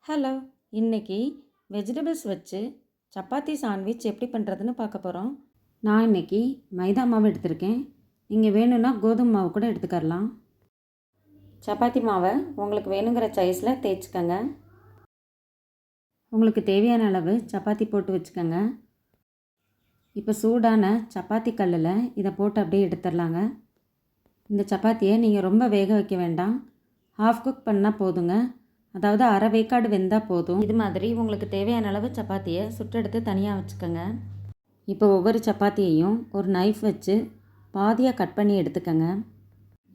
Hello! இன்னைக்கு vegetables வச்சு chapati sandwich எப்படி பண்ணுறதுன்னு பார்க்க போகிறோம். நான் இன்னைக்கு மைதா மாவு எடுத்திருக்கேன். நீங்கள் வேணும்னா கோதுமை மாவு கூட எடுத்துக்கரலாம். சப்பாத்தி மாவை உங்களுக்கு வேணுங்கிற சைஸில் தேய்ச்சிக்கங்க. உங்களுக்கு தேவையான அளவு சப்பாத்தி போட்டு வச்சுக்கோங்க. இப்போ சூடான சப்பாத்தி கல்லில் இதை போட்டு அப்படியே எடுத்துடலாங்க. இந்த சப்பாத்தியை நீங்கள் ரொம்ப வேக வைக்க வேண்டாம், ஹாஃப் குக் பண்ணால் போதுங்க. அதாவது அரை வேக்காடு வெந்தால் போதும். இது மாதிரி உங்களுக்கு தேவையான அளவு சப்பாத்தியை சுட்டெடுத்து தனியாக வச்சுக்கோங்க. இப்போ ஒவ்வொரு சப்பாத்தியையும் ஒரு நைஃப் வச்சு பாதியாக கட் பண்ணி எடுத்துக்கோங்க.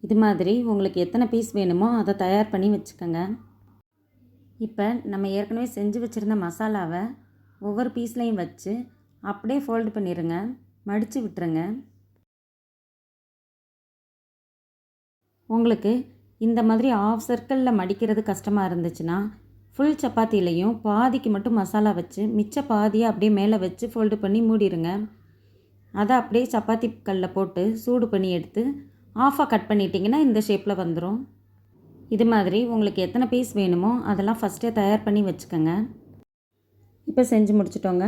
இது மாதிரி உங்களுக்கு எத்தனை பீஸ் வேணுமோ அதை தயார் பண்ணி வச்சுக்கோங்க. இப்போ நம்ம ஏற்கனவே செஞ்சு வச்சுருந்த மசாலாவை ஒவ்வொரு பீஸ்லையும் வச்சு அப்படியே ஃபோல்டு பண்ணிடுங்க, மடித்து விட்டுருங்க. உங்களுக்கு இந்த மாதிரி ஆஃப் சர்க்கிளில் மடிக்கிறது கஷ்டமாக இருந்துச்சுன்னா ஃபுல் சப்பாத்திலையும் பாதிக்கு மட்டும் மசாலா வச்சு மிச்ச பாதியை அப்படியே மேலே வச்சு ஃபோல்டு பண்ணி மூடிடுங்க. அதை அப்படியே சப்பாத்தி கல்லில் போட்டு சூடு பண்ணி எடுத்து ஆஃபாக கட் பண்ணிட்டிங்கன்னா இந்த ஷேப்பில் வந்துடும். இது மாதிரி உங்களுக்கு எத்தனை பீஸ் வேணுமோ அதெல்லாம் ஃபஸ்ட்டே தயார் பண்ணி வச்சுக்கோங்க. இப்போ செஞ்சு முடிச்சிட்டோங்க.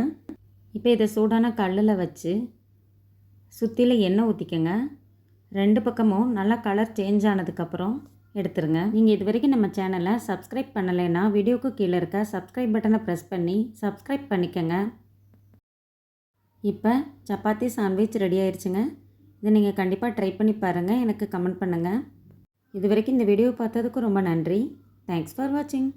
இப்போ இதை சூடான கல்லில் வச்சு சுற்றில எண்ணெய் ஊற்றிக்கோங்க. 2 பக்கமும் நல்லா கலர் சேஞ்ச் ஆனதுக்கப்புறம் எடுத்துருங்க. நீங்கள் இது வரைக்கும் நம்ம சேனலை சப்ஸ்கிரைப் பண்ணலைன்னா வீடியோக்கு கீழே இருக்க சப்ஸ்கிரைப் பட்டனை ப்ரெஸ் பண்ணி சப்ஸ்கிரைப் பண்ணிக்கோங்க. இப்போ சப்பாத்தி சாண்ட்விச் ரெடி ஆயிடுச்சுங்க. இதை நீங்கள் கண்டிப்பாக ட்ரை பண்ணி பாருங்கள், எனக்கு கமெண்ட் பண்ணுங்கள். இது வரைக்கும் இந்த வீடியோ பார்த்ததுக்கு ரொம்ப நன்றி. தேங்க்ஸ் ஃபார் வாட்சிங்.